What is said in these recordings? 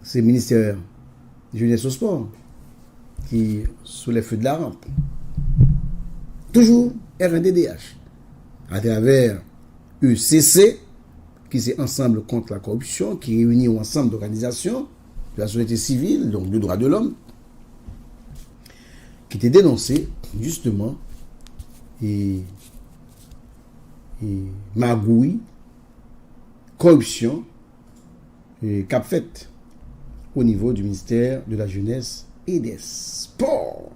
c'est le ministère de Jeunesse au Sport qui sous les feux de la rampe. Toujours RNDDH, à travers ECC, qui c'est Ensemble contre la corruption, qui réunit un ensemble d'organisations de la société civile, donc de droits de l'homme, qui était dénoncé justement et magouille, corruption et cap fait au niveau du ministère de la Jeunesse et des Sports.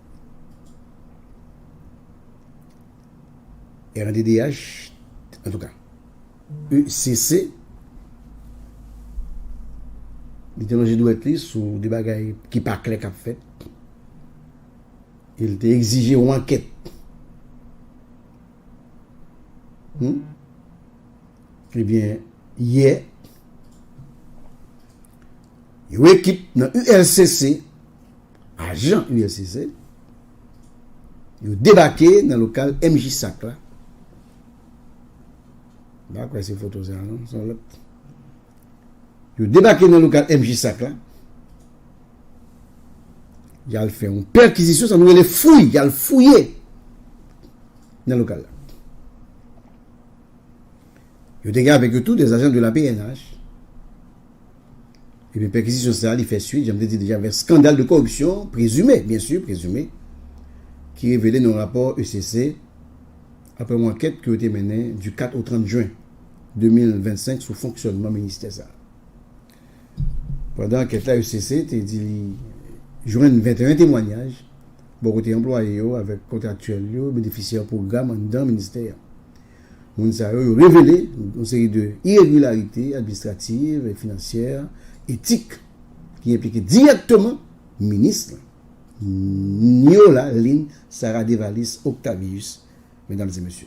RNDDH, en tout cas, ECC, l'idéologie doit être sous des bagailles qui pas clair cap fait. Il t'a exigé une enquête. Eh bien, hier, une équipe dans ULCC, agent ULCC, ils ont débarqué dans le local MJ Sac là. Là, quoi, ces photos là, non? Ils ont débarqué dans le local MJ Sac là. Il a fait une perquisition, ça nous les fouilles, il a fouillé dans le local là. Il y a avec eux tous des agents de la PNH. Et puis, perquisition, ça, il fait suite. J'avais dit déjà, un scandale de corruption, présumé, bien sûr, présumé, qui révélait dans le rapport ECC, après une enquête qui a été menée du 4 au 30 juin 2025 sous fonctionnement ministériel. Pendant l'enquête là, ECC, il dit, joindre 21 témoignages, beaucoup de employés avec contractuels, bénéficiaires programme dans le ministère. On a révélé une série d'irrégularités administratives et financières, éthiques, qui impliquaient directement le ministre Niola Lynn Sarah Devalis Octavius, mesdames et messieurs.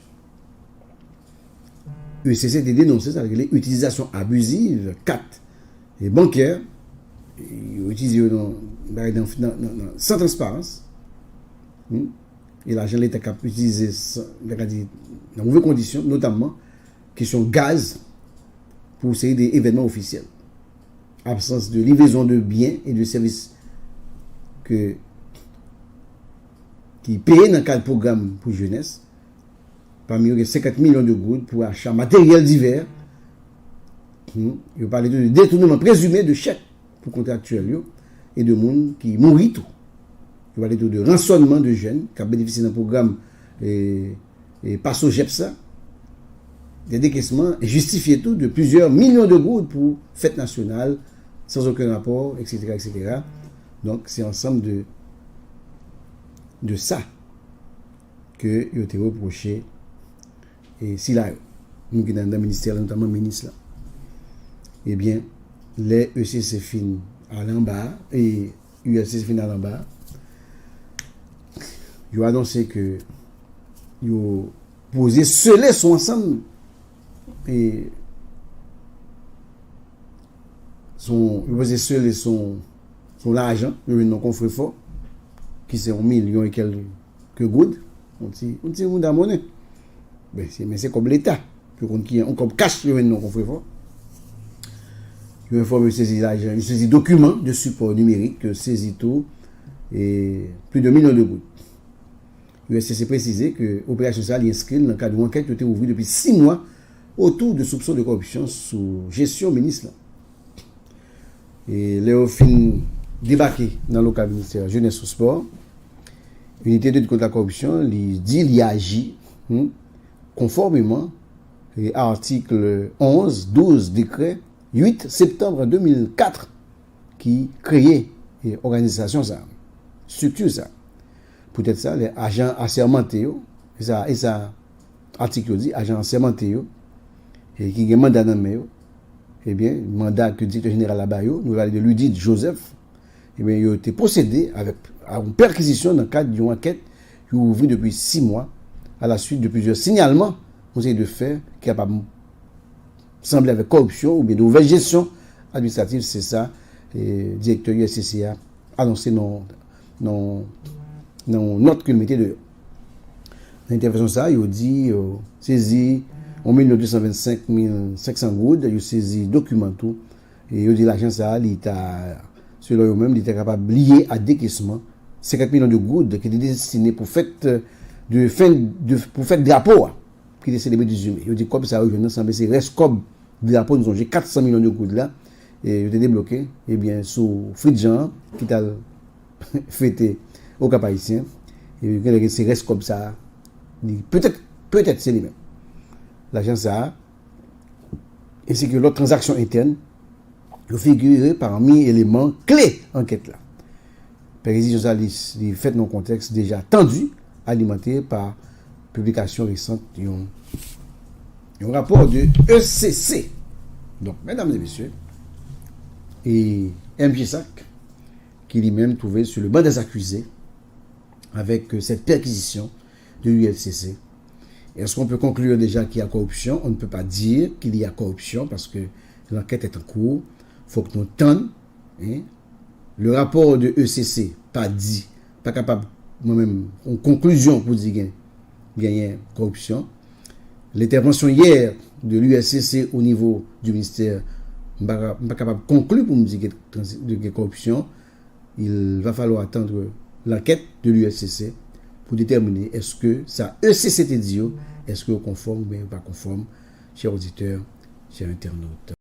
ECC a dénoncé ça avec l'utilisation abusive, 4, et bancaires, utilisés sans transparence. Et l'argent l'État a utilisé dans de mauvaises conditions, notamment question gaz pour essayer des événements officiels. Absence de livraison de biens et de services qui payent dans le cadre du programme pour jeunesse. Parmi eux, 50 millions de gouttes pour achat matériel divers. Il parlait de détournement présumé de chèques pour contractuels et de monde qui mourit tout. Il parlait de rançonnement de jeunes qui ont bénéficié d'un programme et Passo Jepsa, des décaissements et justifié tout de plusieurs millions de gouttes pour fête nationale sans aucun rapport, etc. etc. Donc c'est ensemble de ça que il a été reproché et si là nous qui dans le ministère, notamment le ministre là, eh bien les ECC fin à l'en-bas et ULCC fin à l'en-bas, ils ont annoncé que ils ont posé scellé son ensemble et ils posé scellé son l'argent, ils ont confrère fort qui c'est 1 million et quelques gouttes. On dit on monnaie. Mais c'est comme l'État. On comme cash ils ont confrère fort. Ils ont informé saisi l'argent, ils saisi documents de support numérique, saisi tout et plus de 1 million de gouttes. USCC précisé que l'opération sociale est inscrite dans le cadre d'une enquête qui a été ouverte depuis 6 mois autour de soupçons de corruption sous gestion ministre. Et Léo fin débarqué dans le local ministère Jeunesse au Sport, unité de lutte contre la corruption, il agit conformément à l'article 11, 12 décret 8 septembre 2004 qui créait l'organisation ça, structure ça. Peut-être ça, les agents assermentés, et ça, article dit, agents assermentés, et qui ont mandat dans le eh bien, mandat que le directeur général là-bas, nous allons de Ludit Joseph, eh bien, il a été procédé à une perquisition dans le cadre d'une enquête qui est ouverte depuis 6 mois, à la suite de plusieurs signalements qu'on essaie de faire, qui a pas semblé avec corruption ou bien de mauvaise gestion administrative, c'est ça, le directeur USCC a annoncé non note que le mettait de l'intervention ça il dit saisi 1 225 500 gouttes il saisi document tout et il dit l'agent ça il t'a selon eux-mêmes, ils étaient capables de lier à décaissement 50 millions de gouttes qui étaient destinés pour fête pour fête drapeau, qui étaient célébrés 18 mai. Ils dit comme ça, je ensemble, c'est reste comme drapeau, nous avons 400 millions de gouttes là, et ils étaient débloqués, et bien, sous Fridjan, qui t'a fêté au Cap Haïtien, et c'est reste comme ça, peut-être c'est lui-même. L'agence ça, ainsi que l'autre transaction interne, le figuré parmi les éléments clés enquête là. Précision ça, il fait dans un contexte déjà tendu, alimenté par publication récente un rapport de ECC. Donc, mesdames et messieurs, et M. Sac, qui lui-même trouvait sur le banc des accusés avec cette perquisition de l'ULCC. Est-ce qu'on peut conclure déjà qu'il y a corruption? On ne peut pas dire qu'il y a corruption parce que l'enquête est en cours. Il faut que nous tenions. Le rapport de ECC, pas dit, pas capable, moi-même, en conclusion pour dire qu'il y a corruption. L'intervention hier de l'ULCC au niveau du ministère, je ne suis pas capable de conclure pour me dire qu'il y a corruption. Il va falloir attendre l'enquête de l'ULCC pour déterminer est-ce que ça ECC dit, est-ce que conforme ou bien pas conforme, chers auditeurs, chers internautes.